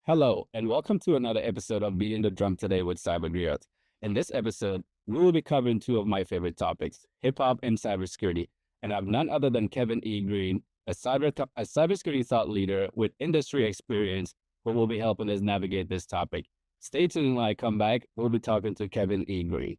Hello, and welcome to another episode of Beating the Drum Today with Cybercareers. In this episode, we will be covering two of my favorite topics, hip hop and cybersecurity. And I'm none other than Kevin E. Greene, a cybersecurity thought leader with industry experience who will be helping us navigate this topic. Stay tuned when I come back. We'll be talking to Kevin E. Greene.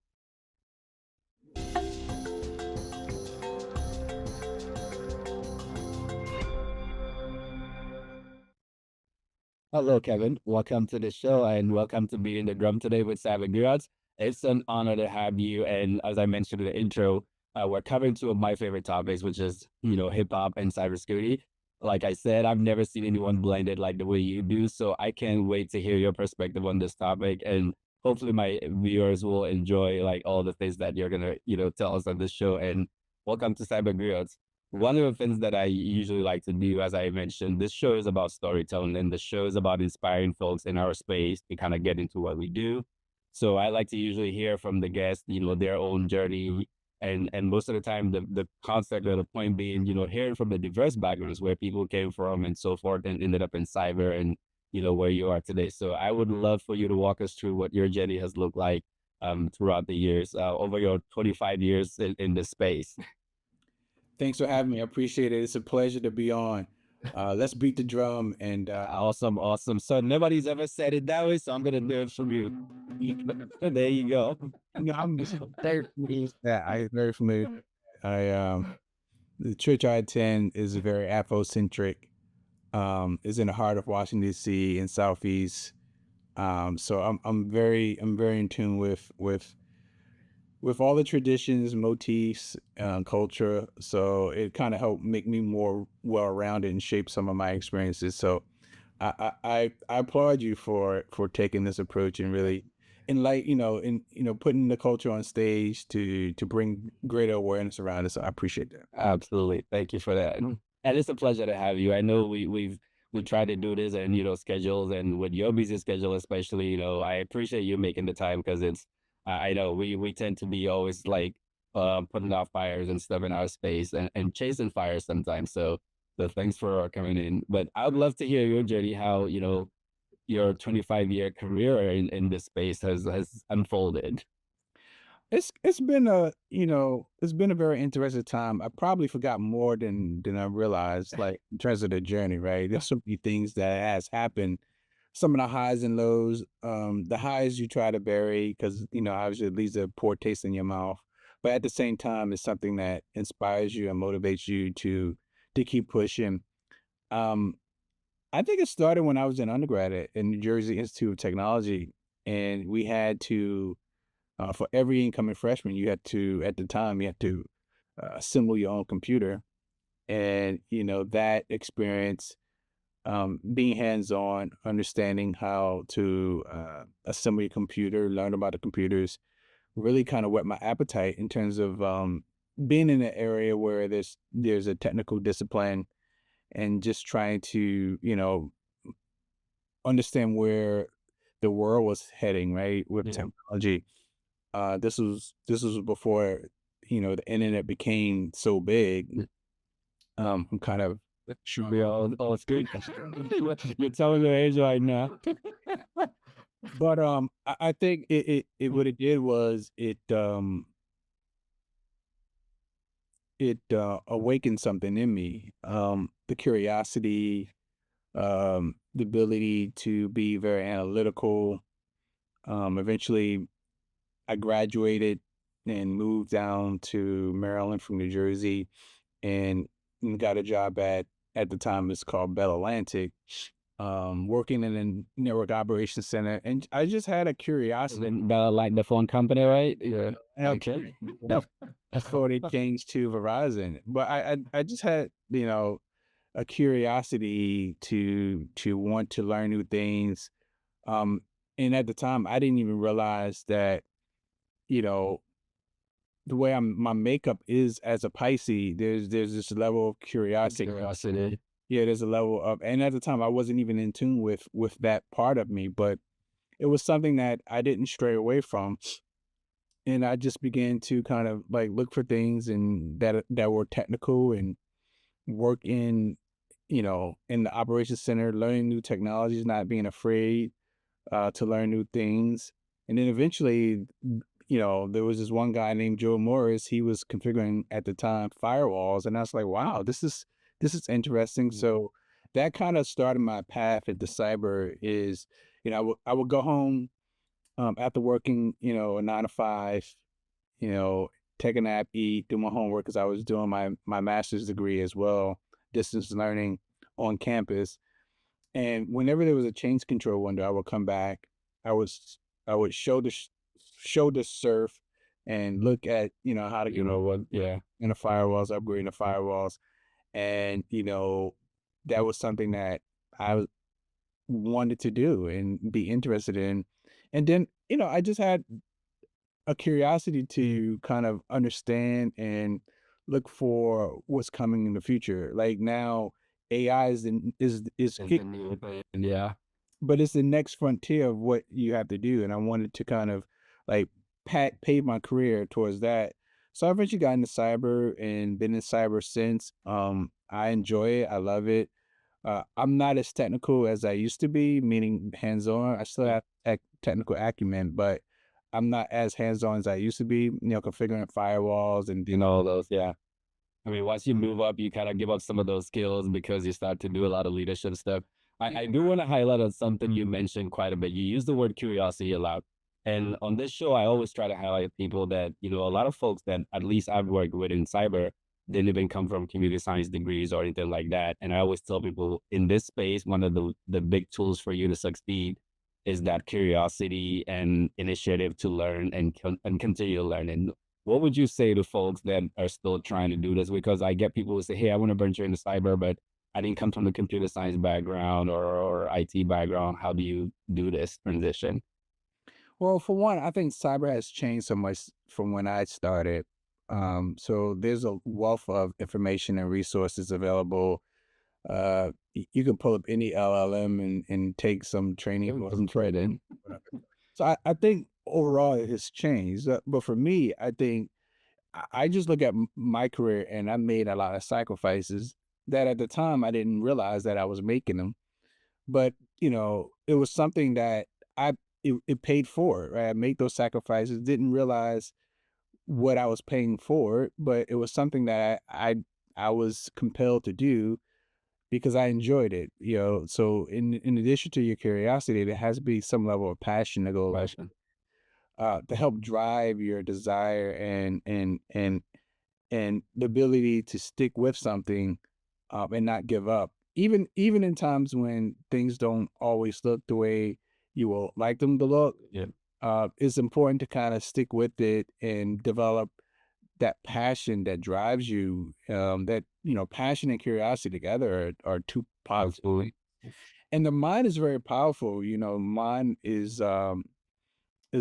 Hello, Kevin. Welcome to the show and welcome to Beating the Drum Today with Cybercareers. It's an honor to have you. And as I mentioned in the intro, we're covering two of my favorite topics, which is, hip hop and cybersecurity. Like I said, I've never seen anyone blend it like the way you do. So I can't wait to hear your perspective on this topic. And hopefully my viewers will enjoy like all the things that you're going to, tell us on this show. And welcome to Cybercareers. One of the things that I usually like to do, as I mentioned, this show is about storytelling and the show is about inspiring folks in our space to kind of get into what we do. So I like to usually hear from the guests, their own journey. And most of the time, the concept or the point being, hearing from the diverse backgrounds where people came from and so forth and ended up in cyber and, where you are today. So I would love for you to walk us through what your journey has looked like throughout the years, over your 25 years in this space. Thanks for having me. I appreciate it. It's a pleasure to be on. Let's beat the drum and Awesome, awesome. So nobody's ever said it that way, so I'm gonna do it from you. There you go. I'm very familiar. I the church I attend is very Afrocentric. Is in the heart of Washington D.C. in Southeast. So I'm very in tune with all the traditions, motifs, culture. So it kind of helped make me more well-rounded and shape some of my experiences. So I applaud you for taking this approach and really putting the culture on stage to bring greater awareness around it. So I appreciate that. Absolutely. Thank you for that. And it's a pleasure to have you. I know we tried to do this and schedules and with your busy schedule especially, I appreciate you making the time because it's I know we tend to be always like putting out fires and stuff in our space and chasing fires sometimes. So thanks for coming in. But I would love to hear your journey, how, your 25-year career in this space has unfolded. It's been it's been a very interesting time. I probably forgot more than I realized, like in terms of the journey, right? There's so many things that has happened. Some of the highs and lows. The highs you try to bury because obviously it leaves a poor taste in your mouth. But at the same time, it's something that inspires you and motivates you to keep pushing. Um, I think it started when I was in undergrad at New Jersey Institute of Technology, and we had to for every incoming freshman, you had to, at the time, you had to assemble your own computer. And, that experience, being hands-on, understanding how to assemble your computer, learn about the computers, really kind of whet my appetite in terms of being in an area where there's a technical discipline and just trying to, understand where the world was heading, right, with technology. This was before, the internet became so big. I'm kind of Should be all it's good. You're telling the age right now. but I think it what it did was it awakened something in me. The curiosity, the ability to be very analytical. Eventually I graduated and moved down to Maryland from New Jersey and got a job at the time it's called Bell Atlantic, working in a network operations center. And I just had a curiosity. Like the phone company, right? Yeah. Okay. Before they changed to Verizon. But I just had, a curiosity to want to learn new things. And at the time I didn't even realize that, you know, the way my makeup is as a Pisces, there's this level of curiosity. Curiosity. Yeah, there's a level of, and at the time I wasn't even in tune with that part of me, but it was something that I didn't stray away from, and I just began to kind of like look for things and that were technical and work in in the operations center, learning new technologies, not being afraid to learn new things. And then eventually, there was this one guy named Joe Morris. He was configuring at the time firewalls, and I was like, wow, this is interesting. Mm. So that kind of started my path into cyber. Is I would go home after working, a 9 to 5, you know, take a nap, eat, do my homework because I was doing my master's degree as well, distance learning on campus. And whenever there was a change control window, I would come back. I was I would shoulder surf and look at how to You know what? Yeah. in the firewalls, upgrading the firewalls, and that was something that I wanted to do and be interested in. And then I just had a curiosity to kind of understand and look for what's coming in the future. Like now, AI is Is the new thing. Yeah. but it's the next frontier of what you have to do, and I wanted to kind of like pave my career towards that. So I eventually got into cyber and been in cyber since. I enjoy it. I love it. I'm not as technical as I used to be, meaning hands-on. I still Yeah. have technical acumen, but I'm not as hands-on as I used to be. Configuring firewalls and You know those. Yeah. I mean, once you move up, you kind of give up some of those skills because you start to do a lot of leadership stuff. I do want to highlight on something you mentioned quite a bit. You use the word curiosity a lot. And on this show, I always try to highlight people that, a lot of folks that at least I've worked with in cyber didn't even come from computer science degrees or anything like that. And I always tell people in this space, one of the big tools for you to succeed is that curiosity and initiative to learn and continue to learn. And what would you say to folks that are still trying to do this? Because I get people who say, "Hey, I want to venture into cyber, but I didn't come from the computer science background or IT background. How do you do this transition?" well, for one, I think cyber has changed so much from when I started. So there's a wealth of information and resources available. You can pull up any LLM and take some It training course. wasn't trade-in. So I think overall it has changed. But for me, I think I just look at my career and I made a lot of sacrifices that at the time I didn't realize that I was making them. But it was something that I it paid for. Right, I made those sacrifices. Didn't realize what I was paying for, but it was something that I was compelled to do because I enjoyed it. So in addition to your curiosity, there has to be some level of passion to go Question. to help drive your desire and the ability to stick with something and not give up. Even in times when things don't always look the way you will like them to look, Yeah. it's important to kind of stick with it and develop that passion that drives you. That passion and curiosity together are two powerful. Absolutely. And the mind is very powerful. Mind is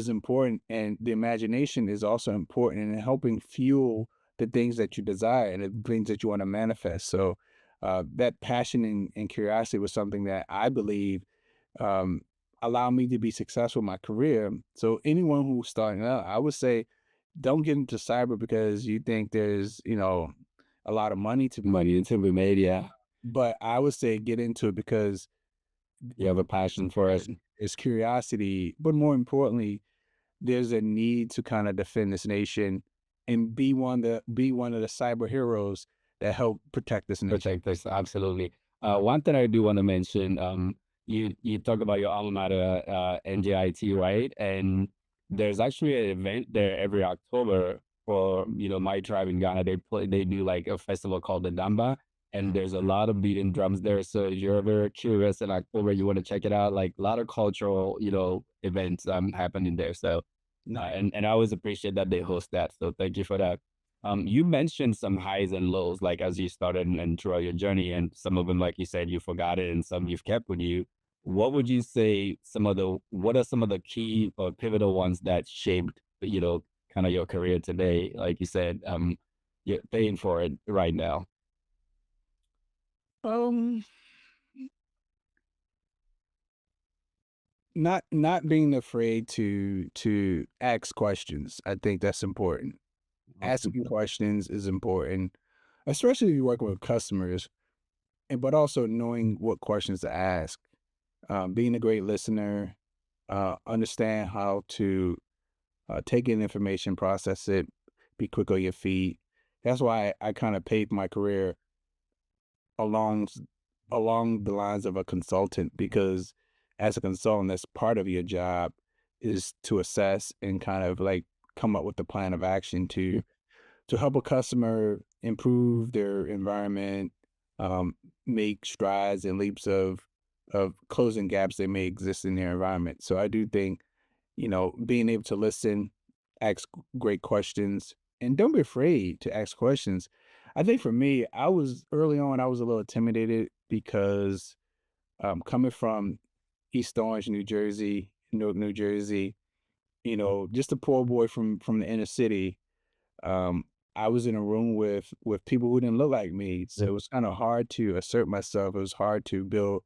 important, and the imagination is also important in helping fuel the things that you desire and the things that you want to manifest. So that passion and curiosity was something that I believe um, allowed me to be successful in my career. So anyone who's starting out, I would say, don't get into cyber because you think there's a lot of money to, Money to be made. Yeah. but I would say get into it because You have a passion for it. it's curiosity, but more importantly, there's a need to kind of defend this nation and be one of the cyber heroes that help protect this nation. Protect us, absolutely. One thing I do want to mention, you talk about your alma mater, NJIT, right? And there's actually an event there every October for my tribe in Ghana. They do like a festival called the Damba, and there's a lot of beating drums there. So if you're ever curious in October, you want to check it out. Like a lot of cultural events happening there. So and I always appreciate that they host that. So thank you for that. You mentioned some highs and lows, like as you started and throughout your journey, and some of them, like you said, you forgot it, and some you've kept with you. What would you say what are some of the key or pivotal ones that shaped, kind of your career today? Like you said, you're paying for it right now. Um, not being afraid to ask questions. I think that's important. Asking questions is important, especially if you're working with customers. but also knowing what questions to ask, being a great listener, understand how to take in information, process it, be quick on your feet. That's why I kind of paved my career along along the lines of a consultant, because as a consultant, that's part of your job is to assess and kind of like come up with a plan of action to help a customer improve their environment, um, make strides and leaps of closing gaps that may exist in their environment. So I do think, being able to listen, ask great questions, and don't be afraid to ask questions. I think for me, I was early on, I was a little intimidated because coming from East Orange, New Jersey, Newark, New Jersey, just a poor boy from the inner city. um, I was in a room with people who didn't look like me, so it was kind of hard to assert myself. It was hard to build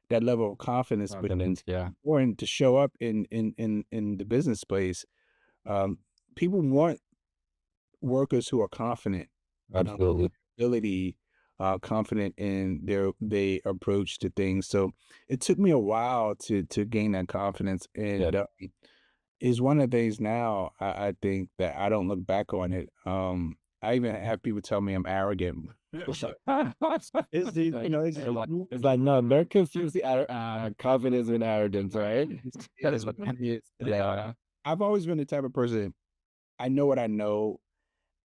that level of confidence, but Confidence, yeah. important to show up in the business space. Um, People want workers who are confident, Absolutely. ability, confident in their approach to things. So it took me a while to gain that confidence, Yeah. and is one of the things now I think that I don't look back on it. I even have people tell me I'm arrogant. It's It's the, it's like no, they're confusing confidence with arrogance, right? That is what it is. yeah. I've always been the type of person, I know what I know,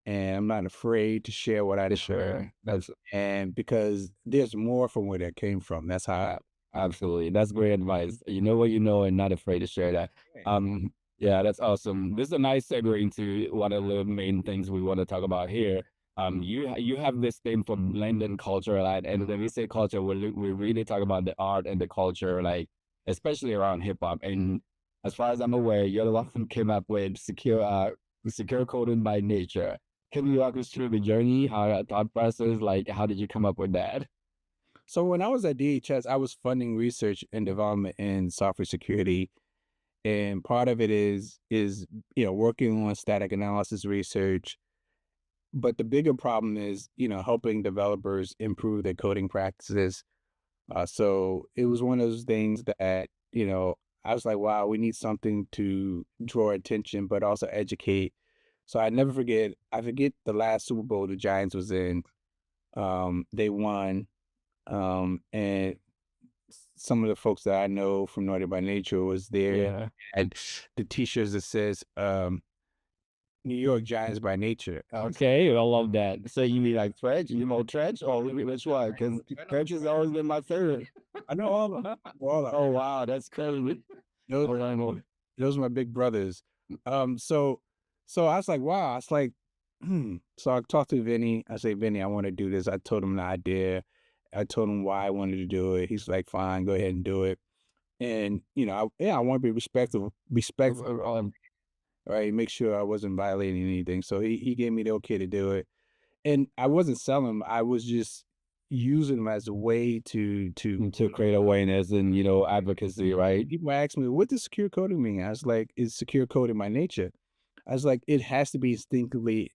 and I'm not afraid to share what I know. Sure. That's And because there's more from where that came from. That's how uh, absolutely. That's great advice. You know what you know and not afraid to share that. Yeah, that's awesome. This is a nice segue into one of the main things we want to talk about here. You have this thing for blending culture, like, and when we say culture, we really talk about the art and the culture, like especially around hip hop. And as far as I'm aware, you're the one who came up with secure coding by nature. Can you walk us through the journey, how that thought process, like how did you come up with that? So when I was at DHS, I was funding research and development in software security, and part of it is working on static analysis research. But the bigger problem is helping developers improve their coding practices. So it was one of those things that I was like, wow, we need something to draw attention, but also educate. So I never forget. I forget the last Super Bowl the Giants was in. They won, and some of the folks that I know from Naughty by Nature was there, Yeah. and the T-shirts that says New York Giants by nature. Okay, I love that. So you mean like Tretch? You know Tretch? Or which one? Because Tretch has always been my favorite. I know all of them. All of them. Oh wow, that's crazy. Those, Oh, I know. those are my big brothers. So I was like, wow. It's like, so I talked to Vinny. I say, Vinny, I want to do this. I told him the idea. I told him why I wanted to do it. He's like, fine, go ahead and do it. And I want to be respectful, right? Make sure I wasn't violating anything. So he gave me the okay to do it. And I wasn't selling them. I was just using them as a way To create awareness and advocacy, right? people ask me, what does secure coding mean? I was like, is secure coding my nature? I was like, it has to be instinctively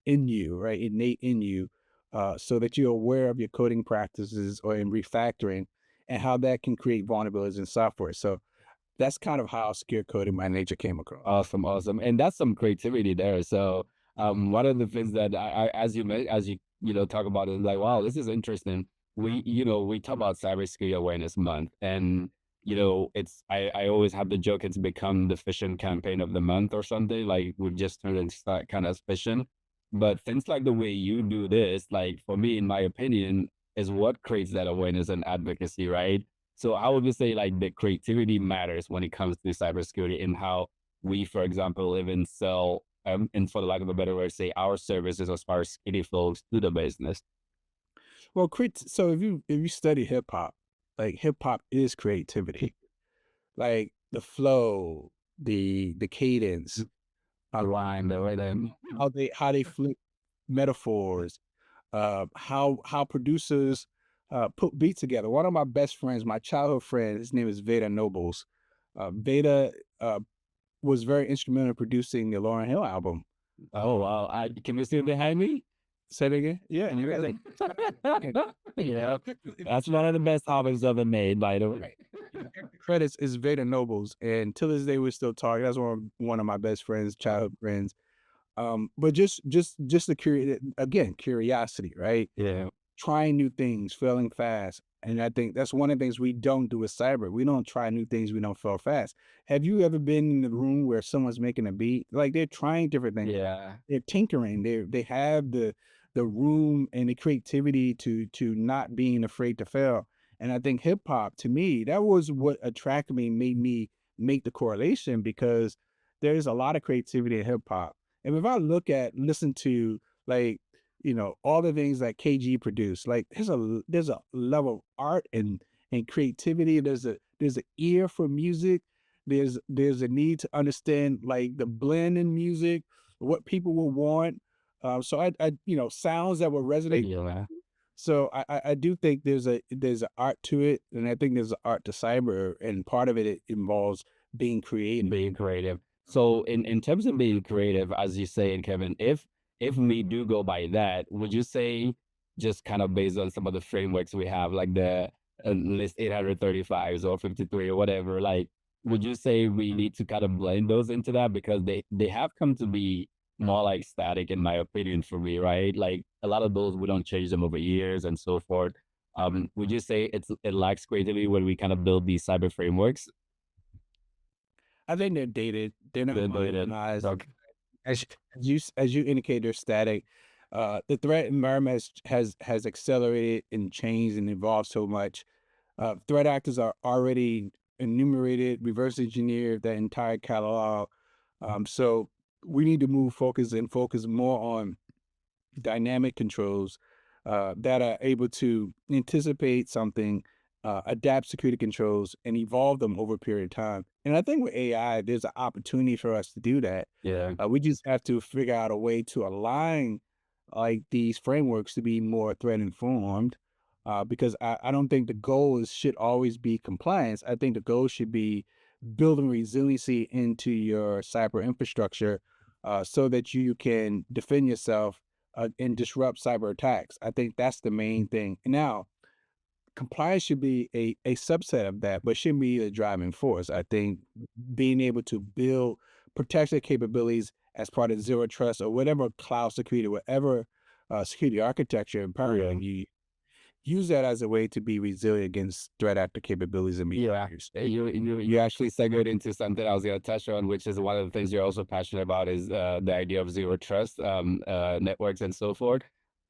in you, right? Innate in you, so that you're aware of your coding practices or in refactoring and how that can create vulnerabilities in software. So that's kind of how secure coding by nature came across. Awesome, awesome, and that's some creativity there. So, one of the things that as you talk about it, like, wow, this is interesting. We talk about cybersecurity awareness month, and it's I always have the joke it's become the phishing campaign of the month or something. Like we've just turned into that kind of phishing. But things like the way you do this, like for me, in my opinion, is what creates that awareness and advocacy, right? So I would just say like the creativity matters when it comes to cybersecurity and how we, for example, even sell, and for the lack of a better word, say our services as far as security flows to the business. Well, so if you study hip hop, like hip hop is creativity, like the flow, the cadence, The line, the way then. how they flip metaphors, how producers put beats together. One of my best friends, my childhood friend, his name is Veda Nobles. Veda was very instrumental in producing the Lauryn Hill album. Oh wow! Can you see behind me? Say it again. Yeah, and you guys Yeah, that's one of the best albums ever made, by the way. right. Credits is Vader Nobles, and till this day we're still talking. That's one of my best friends, childhood friends. But just the curiosity, right? Yeah, Trying new things, failing fast. And I think that's one of the things we don't do with cyber. We don't try new things. We don't fail fast. Have you ever been in the room where someone's making a beat? Like they're trying different things. yeah, They're tinkering. They have the room and the creativity to not being afraid to fail. And I think hip hop, to me, that was what attracted me, made me make the correlation, because there's a lot of creativity in hip hop. And if I listen to, like, all the things that KG produced, like there's a level of art and creativity. There's an ear for music. There's a need to understand, like, the blend in music, what people will want. So I sounds that will resonate. yeah. So I do think there's an art to it, and I think there's an art to cyber, and part of it involves being creative. Being creative. So in terms of being creative, as you say, and Kevin, if we do go by that, would you say, just kind of based on some of the frameworks we have, like the list 835s or 53 or whatever, like, would you say we need to kind of blend those into that, because they have come to be more like static, in my opinion, for me, right? Like a lot of those, we don't change them over years and so forth. Would you say it lacks creativity when we kind of build these cyber frameworks? I think they're dated. They're not Then modernized. okay. As you indicate, they're static. The threat environment has accelerated and changed and evolved so much. Threat actors are already enumerated, reverse engineered that entire catalog. So we need to focus more on dynamic controls that are able to anticipate something, adapt security controls, and evolve them over a period of time. And I think with AI, there's an opportunity for us to do that. Yeah. We just have to figure out a way to align, like, these frameworks to be more threat informed. Because I don't think the should always be compliance. I think the goal should be building resiliency into your cyber infrastructure, so that you can defend yourself and disrupt cyber attacks. I think that's the main thing. Now, compliance should be a subset of that, but shouldn't be the driving force. I think being able to build protection capabilities as part of zero trust or whatever cloud security, whatever security architecture and paradigm you use, that as a way to be resilient against threat actor capabilities and Yeah, behaviors. you actually segued into something I was going to touch on, which is one of the things you're also passionate about, is the idea of zero trust networks and so forth.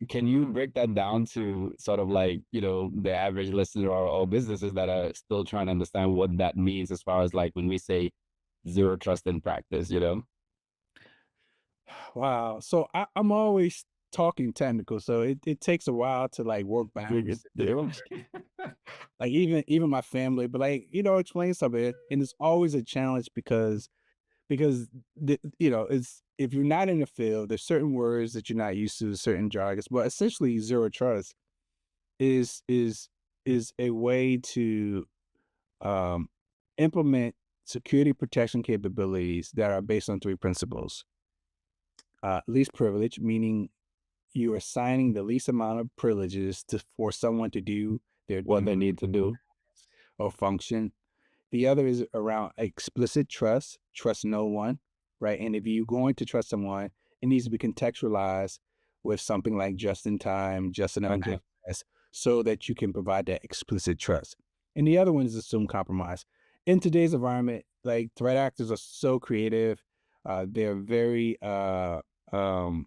Can you break that down to sort of like, the average listener, or businesses that are still trying to understand what that means, as far as like when we say zero trust in practice, Wow. So I'm always talking technical, so it takes a while to, like, work backwards. Like, even my family, but, like, explain something, and it's always a challenge because it's, if you're not in the field, there's certain words that you're not used to, certain jargons, but essentially zero trust is is is a way to um, implement security protection capabilities that are based on three principles. Least privilege, meaning you're assigning the least amount of privileges for someone to do their what they need to do. or function. The other is around explicit trust, trust no one, right? And if you're going to trust someone, it needs to be contextualized with something like just in time, just enough Okay. access, so that you can provide that explicit trust. And the other one is assume compromise. In today's environment, like, threat actors are so creative. They're very um,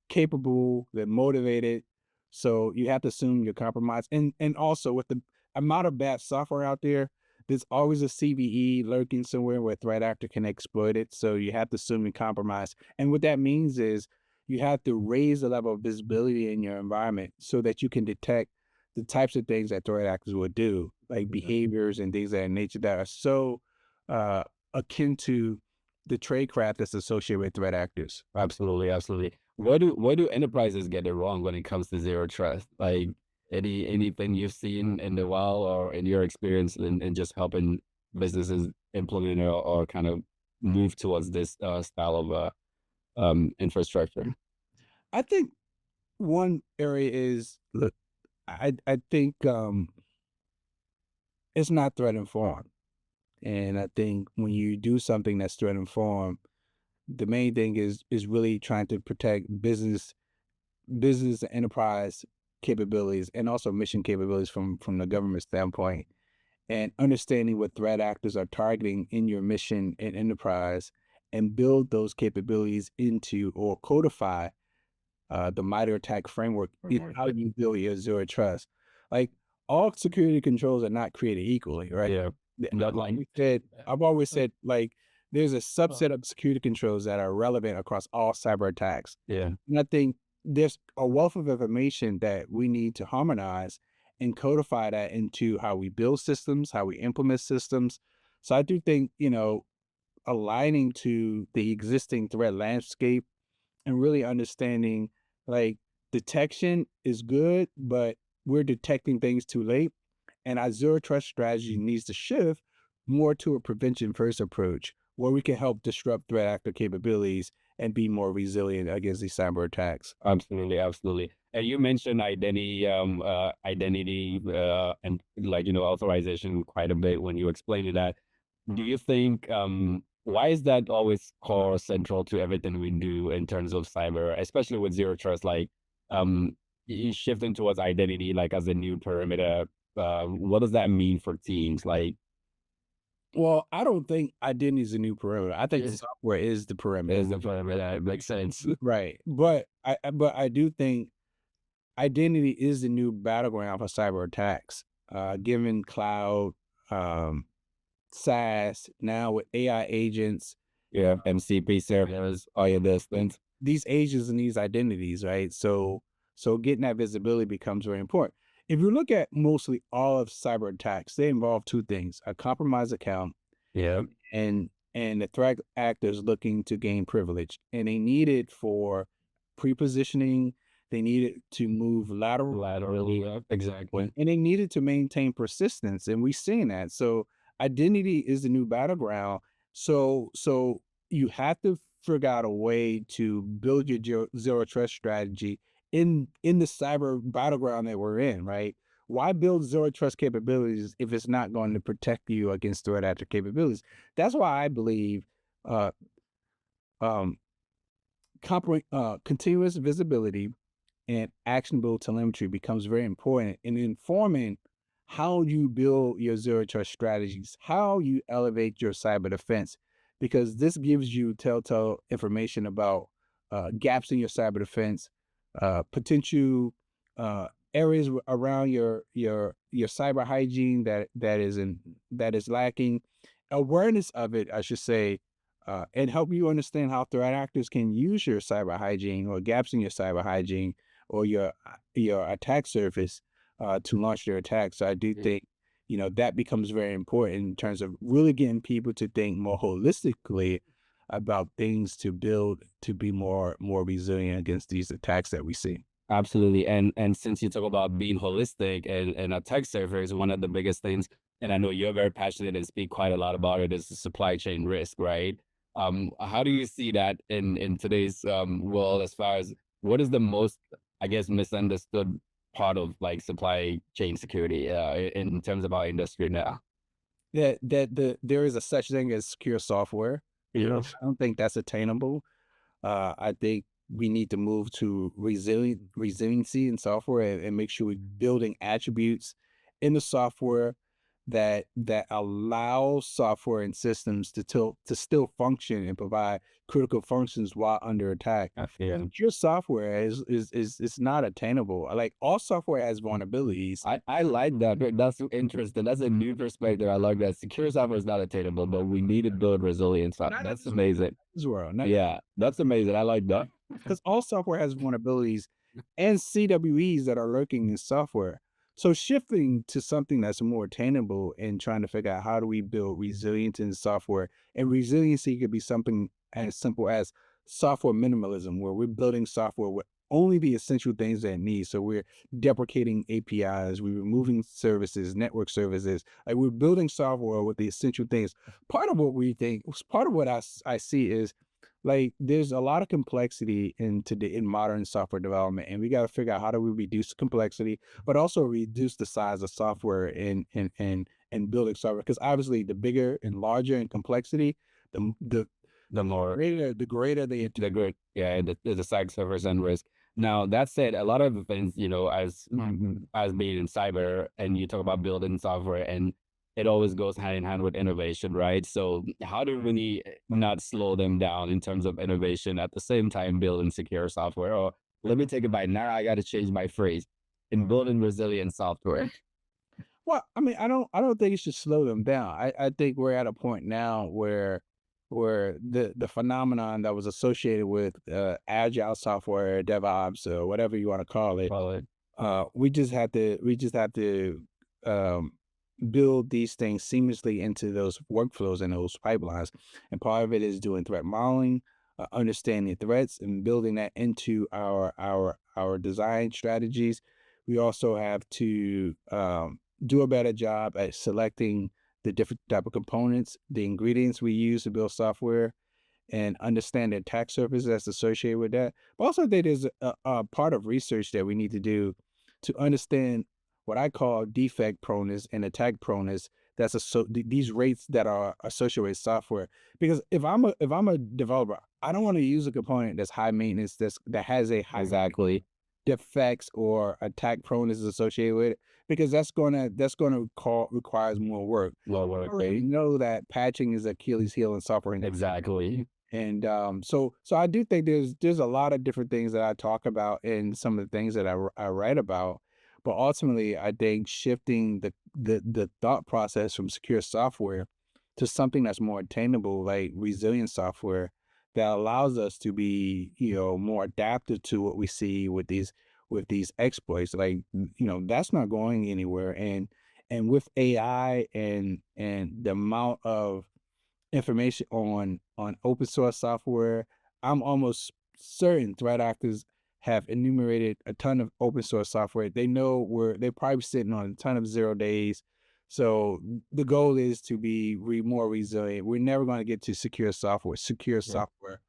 capable, they're motivated. So you have to assume you're compromised. And also, with the amount of bad software out there, there's always a CVE lurking somewhere where a threat actor can exploit it. So you have to assume you're compromised. And what that means is you have to raise the level of visibility in your environment so that you can detect the types of things that threat actors will do, like behaviors and things of that nature that are so uh, akin to the tradecraft that's associated with threat actors. Absolutely, absolutely. Where do enterprises get it wrong when it comes to zero trust? Like, anything you've seen in the wild, or in your experience in just helping businesses implement, or kind of move towards this style of infrastructure? I think one area is, look, I think it's not threat informed, and I think when you do something that's threat informed, the main thing is really trying to protect business and enterprise capabilities and also mission capabilities from the government standpoint, and understanding what threat actors are targeting in your mission and enterprise, and build those capabilities into or codify the MITRE attack framework is how you build your zero trust. Like, all security controls are not created equally, right? Yeah. Not like I've always said, like, there's a subset of security controls that are relevant across all cyber attacks. yeah. And I think there's a wealth of information that we need to harmonize and codify that into how we build systems, how we implement systems. So I do think, aligning to the existing threat landscape and really understanding, like, detection is good, but we're detecting things too late. And our zero trust strategy needs to shift more to a prevention first approach where we can help disrupt threat actor capabilities and be more resilient against these cyber attacks. Absolutely, absolutely. And you mentioned identity, and like, authorization quite a bit when you explained that. Do you think, why is that always core central to everything we do in terms of cyber, especially with zero trust, like, um, shifting towards identity, like as a new perimeter, what does that mean for teams? Like, Well, I don't think identity is a new perimeter. I think is, software is the perimeter. is the perimeter, makes sense. Right. But I do think identity is the new battleground for cyber attacks. Given cloud, um, SaaS, now with AI agents, Yeah, MCP servers, all of those things. these agents and these identities, right? So getting that visibility becomes very important. If you look at mostly all of cyber attacks, they involve two things: a compromised account Yeah, and the threat actors looking to gain privilege. And they need it for pre-positioning, they need it to move laterally, yeah, exactly. and they needed to maintain persistence, and we've seen that. So identity is the new battleground. So you have to figure out a way to build your zero trust strategy in the cyber battleground that we're in, right? Why build zero trust capabilities if it's not going to protect you against threat actor capabilities? That's why I believe uh, um, continuous visibility and actionable telemetry becomes very important in informing how you build your zero trust strategies, how you elevate your cyber defense, because this gives you telltale information about gaps in your cyber defense, potential areas around your cyber hygiene that is lacking, awareness of it, I should say, and help you understand how threat actors can use your cyber hygiene or gaps in your cyber hygiene or your attack surface to launch their attack. So I do think that becomes very important in terms of really getting people to think more holistically about things to build to be more resilient against these attacks that we see. Absolutely. And since you talk about being holistic and a tech server is one of the biggest things, and I know you're very passionate and speak quite a lot about it, is the supply chain risk, right? How do you see that in today's world as far as what is the most, I guess, misunderstood part of like supply chain security in terms of our industry now? There is a such thing as secure software. Yeah. I don't think that's attainable. I think we need to move to resiliency in software and make sure we're building attributes in the software that allow software and systems to still function and provide critical functions while under attack. I feel. Your software is not attainable. Like, all software has vulnerabilities. I like that. That's interesting. That's a new perspective. I like that. Secure software is not attainable, but we need to build resilience. That's amazing. As well, not Yeah, that's amazing. I like that. because all software has vulnerabilities and CWEs that are lurking in software. So shifting to something that's more attainable and trying to figure out how do we build resilience in software, and resiliency could be something as simple as software minimalism, where we're building software with only the essential things that it needs. So we're deprecating APIs, we're removing services, network services. Like, we're building software with the essential things. Part of what I see is like there's a lot of complexity in modern software development, and we got to figure out how do we reduce complexity, but also reduce the size of software and building software. Because obviously, the bigger and larger in complexity, the The more greater the good, yeah, the side suffers and risk. Now that said, a lot of the things, as being in cyber, and you talk about building software, and it always goes hand in hand with innovation, right? So how do we really not slow them down in terms of innovation at the same time building secure software? Or let me take it by now. I got to change my phrase in building resilient software. Well, I mean, I don't think it should slow them down. I think we're at a point now where the phenomenon that was associated with agile software, DevOps, or whatever you want to call it, Well, we just have to um, build these things seamlessly into those workflows and those pipelines. And part of it is doing threat modeling, understanding threats, and building that into our design strategies. We also have to do a better job at selecting the different type of components, the ingredients we use to build software, and understand the attack surface that's associated with that. But also, that is a part of research that we need to do to understand what I call defect proneness and attack proneness. That's these rates that are associated with software. Because if I'm a developer, I don't want to use a component that's high maintenance, that has a high exactly. defects or attack proneness associated with it, because that's gonna call requires more work. Well, We already know that patching is Achilles heel in software. exactly. And so I do think there's a lot of different things that I talk about in some of the things that I write about, but ultimately I think shifting the thought process from secure software to something that's more attainable, like resilient software, that allows us to be, more adaptive to what we see with these exploits. Like, that's not going anywhere. And with AI and the amount of information on open source software, I'm almost certain threat actors have enumerated a ton of open source software. They know they're probably sitting on a ton of 0 days. So the goal is to be more resilient. We're never going to get to secure Yeah. software.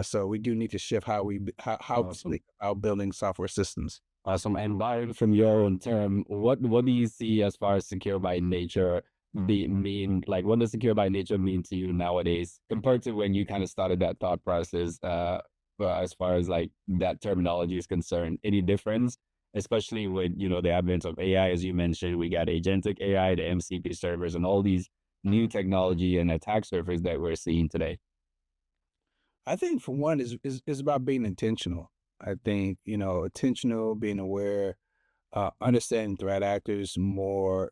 So we do need to shift how we Awesome. think about building software systems. Awesome. And Byron, from your own term, what do you see as far as secure by nature mean? Like, what does secure by nature mean to you nowadays compared to when you kind of started that thought process? As far as like that terminology is concerned, any difference? Especially with the advent of AI, as you mentioned, we got agentic AI, the MCP servers, and all these new technology and attack surface that we're seeing today. I think for one is about being intentional. I think, intentional, being aware, understanding threat actors more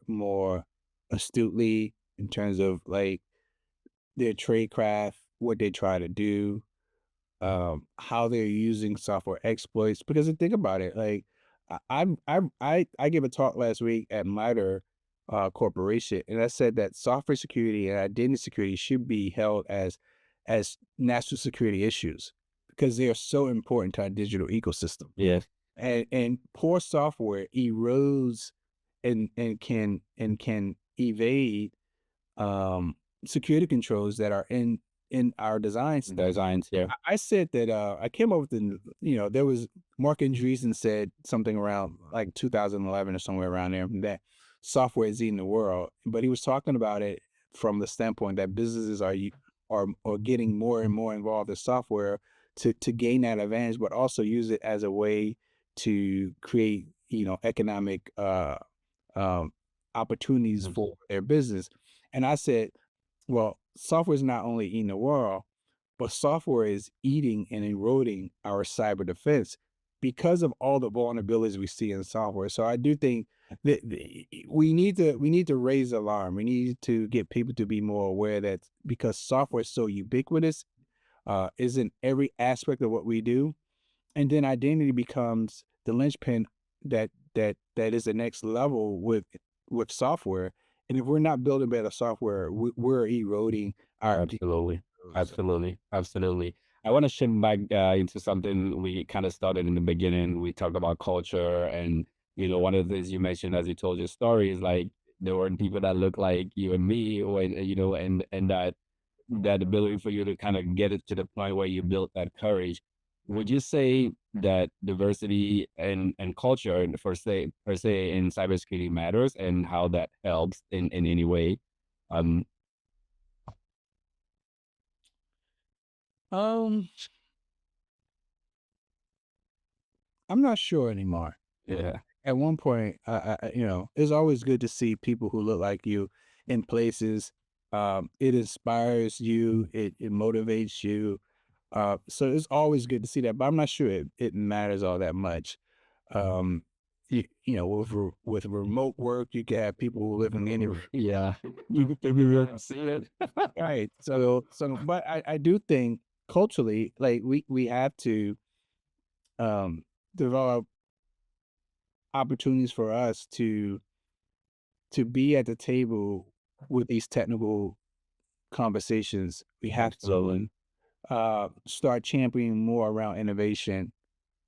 astutely in terms of like their trade craft, what they try to do, how they're using software exploits. Because think about it, like I gave a talk last week at MITRE Corporation, and I said that software security and identity security should be held as national security issues because they are so important to our digital ecosystem. Yeah, And poor software erodes and can evade security controls that are in our designs. designs. Yeah, I said that I came up with there was Mark Andreessen said something around like 2011 or somewhere around there that software is eating the world, but he was talking about it from the standpoint that businesses are getting more and more involved in software to gain that advantage, but also use it as a way to create economic um, opportunities Mhm. for their business. And I said, well, software is not only eating the world, but software is eating and eroding our cyber defense because of all the vulnerabilities we see in software. So I do think that we need to raise the alarm. We need to get people to be more aware that because software is so ubiquitous, is in every aspect of what we do, and then identity becomes the linchpin that is the next level with software. And if we're not building better software, we're eroding our Absolutely. so Absolutely. Absolutely. I want to shift back into something we kind of started in the beginning. We talked about culture, and one of the things you mentioned as you told your story is like there weren't people that look like you and me, or and that that ability for you to kind of get it to the point where you built that courage, would you say that diversity and culture and per se in cybersecurity matters and how that helps in any way? Um, Um, I'm not sure anymore. yeah, At one point, it's always good to see people who look like you in places. It inspires you. It motivates you. So it's always good to see that. But I'm not sure it matters all that much. Um, with remote work, you can have people who live in any yeah, you can see it. right. But I do think culturally, like we have to um develop opportunities for us to be at the table with these technical conversations. We have to start championing more around innovation.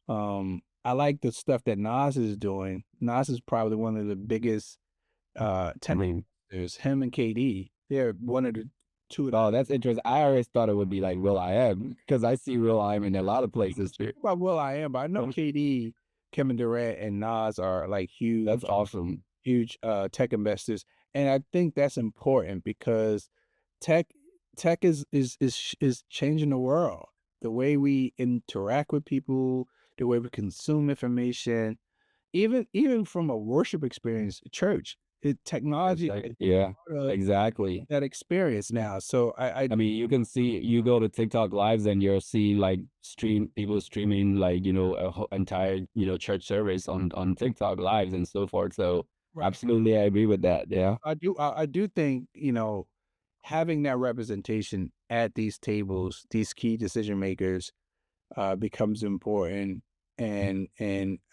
I like the stuff that Nas is doing. Nas is probably one of the biggest I tech mean, there's him and KD. They're one of the two of the oh, that's interesting. I always thought it would be like Will I Am because I see Will I Am in a lot of places too. well, I am, but I know KD, Kevin Durant, and Nas are like That's awesome. huge tech investors, and I think that's important because tech tech is changing the world. The way we interact with people, the way we consume information, even from a worship experience, church, technology is Yeah, part of exactly. that experience now. So I I mean, you can see you go to TikTok lives and you'll see like people streaming like a whole entire church service on TikTok lives and so forth. So right. absolutely, I agree with that. Yeah. I do think having that representation at these tables, these key decision makers, becomes important, and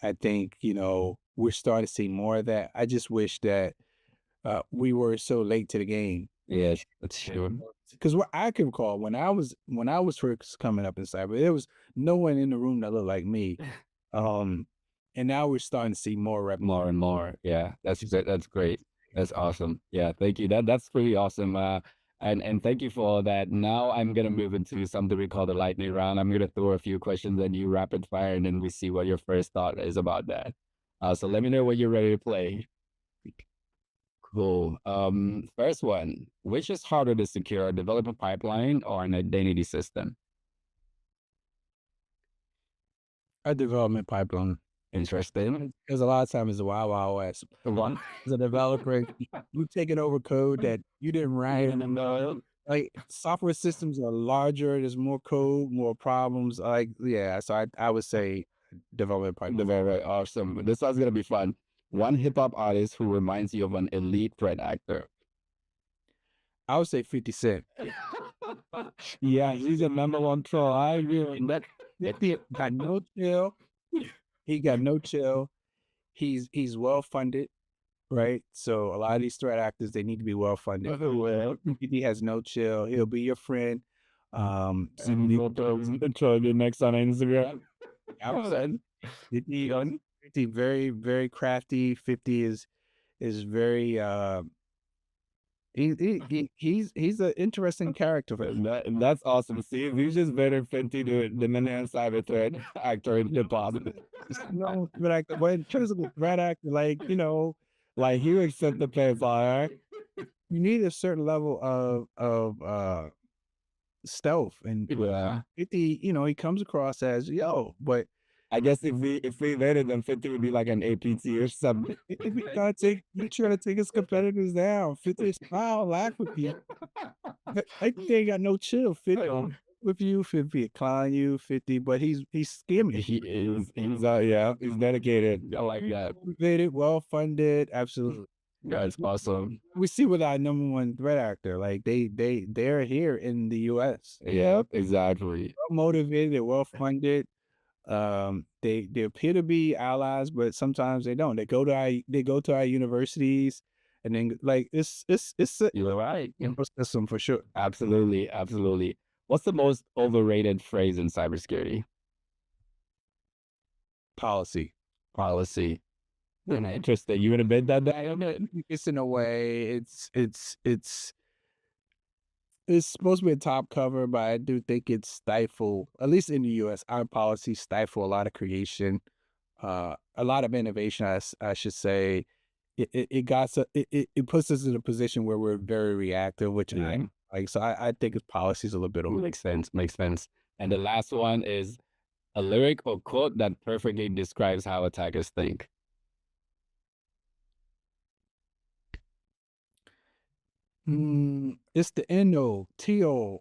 I think we're starting to see more of that. I just wish that we were so late to the game. Yes, that's true. Because what I can recall when I was first coming up in cyber, there was no one in the room that looked like me. Um, and now we're starting to see more rep. More and more. Yeah, that's great. That's awesome. Yeah, thank you. That's pretty awesome. And thank you for all that. Now I'm gonna move into something we call the lightning round. I'm gonna throw a few questions at you rapid fire, and then we see what your first thought is about that. So let me know when you're ready to play. Cool. First one, which is harder to secure, a development pipeline or an identity system? A development pipeline. Interesting. Because a lot of times it's a wild, wild west. One. As a developer, you've taken over code that you didn't write. And Like software systems are larger. There's more code, more problems. Like yeah, so I would say development the pipeline. very, very awesome. This one's gonna be fun. One hip hop artist who reminds you of an elite threat actor. I would say 50 Cent. Yeah, he's a number one troll. I really that. 50 got no chill. He got no chill. He's well funded, right? So a lot of these threat actors they need to be well funded. Well, 50 has no chill. He'll be your friend. and he'll troll you next on Instagram. Outside 50, 50 very, very crafty. 50 is very he's an interesting character for That's awesome. See, we just better 50 to the Manhattan cyber threat actor in hip hop. but like when in terms of the threat actor, Like he would accept the pay fire. you need a certain level of stealth and Yeah. 50, he comes across as but I guess if we rated them, 50 would be like an APT or something. if we try to take his competitors down, 50 smile, laugh with you. I think they ain't got no chill. 50 with you, 50 decline you, 50, but he's scheming. Yeah, he's dedicated. I like that. Motivated, well funded, absolutely. That's awesome. We see with our number one threat actor, like they're here in the US. Yep, exactly. Well motivated, they're well funded. They appear to be allies, but sometimes they don't. They go to our universities, and then like it's a You're right. system for sure. Absolutely, absolutely. What's the most overrated phrase in cybersecurity? Policy. Policy. Interesting. You would have been that guy on it? It's in a way, it's It's supposed to be a top cover, but I do think it's stifle, at least in the US, our policies stifle a lot of creation, a lot of innovation, I should say. It got so it puts us in a position where we're very reactive, which I Yeah, like. So I think its policies a little bit over. makes sense. Makes sense. And the last one is a lyric or quote that perfectly describes how attackers think. It's the NOTORIO.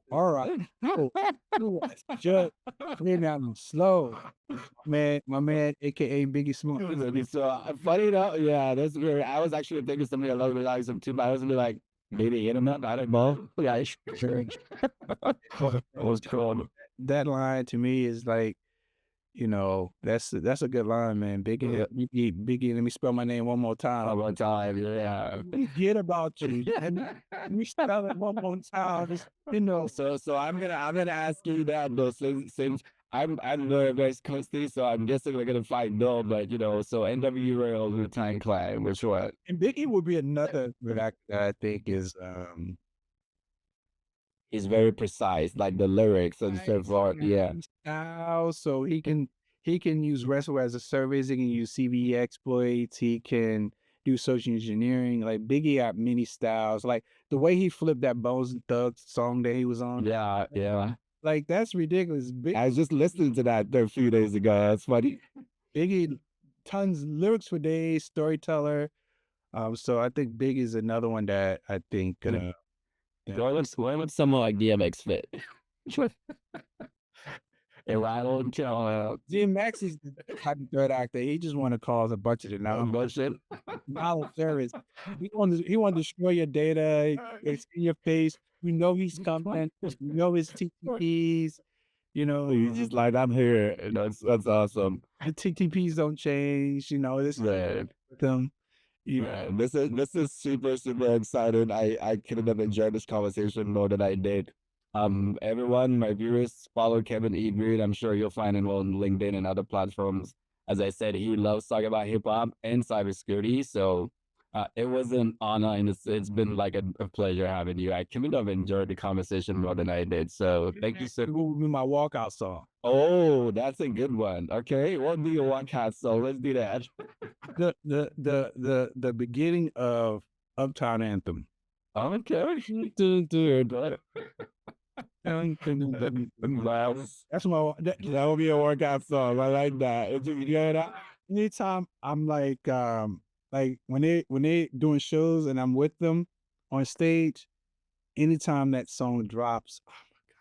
Just lay down slow, man. My man, aka Biggie Smoke. So funny enough, yeah, that's weird. I was actually thinking something a little bit like some too, but I was gonna be like, maybe internet, I don't know. Yeah, sure. It was cool. That line to me is like, that's a good line, man. Yeah. Biggie. Let me spell my name one more time. One time, yeah. Forget about you. Let me spell it one more time. So I'm gonna ask you that though, since I'm very very closely, so I'm guessing we're gonna find no, but so NW Rail the time climb, which one? And Biggie would be another good actor that I think is He's very precise, like the lyrics and so forth. Yeah. style, so he can use wrestle as a service. He can use CVE exploits. He can do social engineering. Like Biggie got many styles. Like the way he flipped that Bones and Thugs song that he was on. Yeah, yeah. Like that's ridiculous. I was just listening to that a few days ago. That's funny. Biggie, tons lyrics for days, storyteller. So I think Biggie is another one that I think. Why would someone like DMX fit? If I don't tell DMX is the type of threat actor. He just want to cause a bunch of the bullshit. knowledge service. He want to destroy your data. It's in your face. You know he's coming. You know his TTPs. He's just like, I'm here. And that's awesome. The TTPs don't change. This Man. them. Yeah, this is super super exciting. I couldn't have enjoyed this conversation more than I did. Everyone, my viewers, follow Kevin E. Greene. I'm sure you'll find him on LinkedIn and other platforms. As I said, he loves talking about hip hop and cybersecurity. So it was an honor, and it's been like a pleasure having you. I couldn't have enjoyed the conversation more than I did. So thank you so. Who be my walkout song? Oh, that's a good one. Okay, what do you want, cat? So let's do that. The beginning of Uptown Anthem. Okay. Wow. That's my That will be a workout song. I like that. If you hear that, anytime I'm like when they doing shows and I'm with them on stage, anytime that song drops,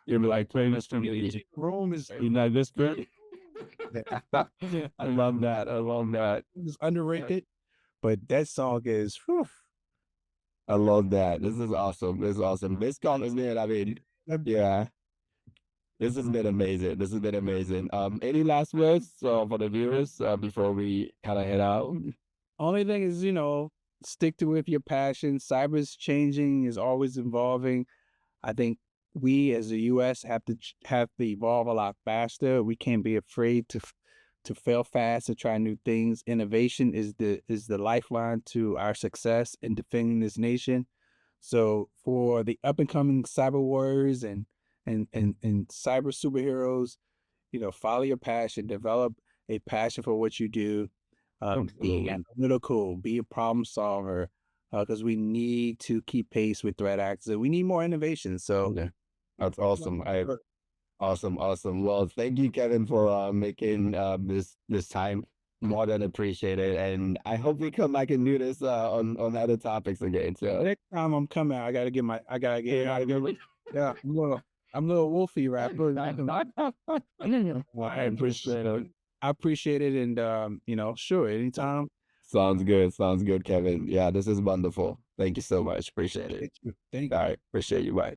you'll be like playing this for me. room is This good. I love that. I love that. is underrated, but that song is whew. I love that. This is awesome. This is awesome. This conversation, I mean, yeah. This has been amazing. This has been amazing. Any last words for the viewers before we kind of head out? Only thing is, stick to with your passion. Cyber's changing, is always evolving. I think we as the US have to evolve a lot faster. We can't be afraid to fail fast, to try new things. Innovation is the lifeline to our success in defending this nation. So for the up and coming cyber warriors and cyber superheroes, follow your passion, develop a passion for what you do. Be analytical, be a problem solver, because we need to keep pace with threat actors. We need more innovation. So that's awesome. Awesome. Well, thank you, Kevin, for making this time. More than appreciated, and I hope we come back and do this on other topics again. So next time I'm coming, I gotta get yeah. I'm a little wolfy rapper. I appreciate it. I appreciate it, and sure, anytime. Sounds good, Kevin. Yeah, this is wonderful. Thank you so much. Appreciate it. Thank you. All right, appreciate you. Bye.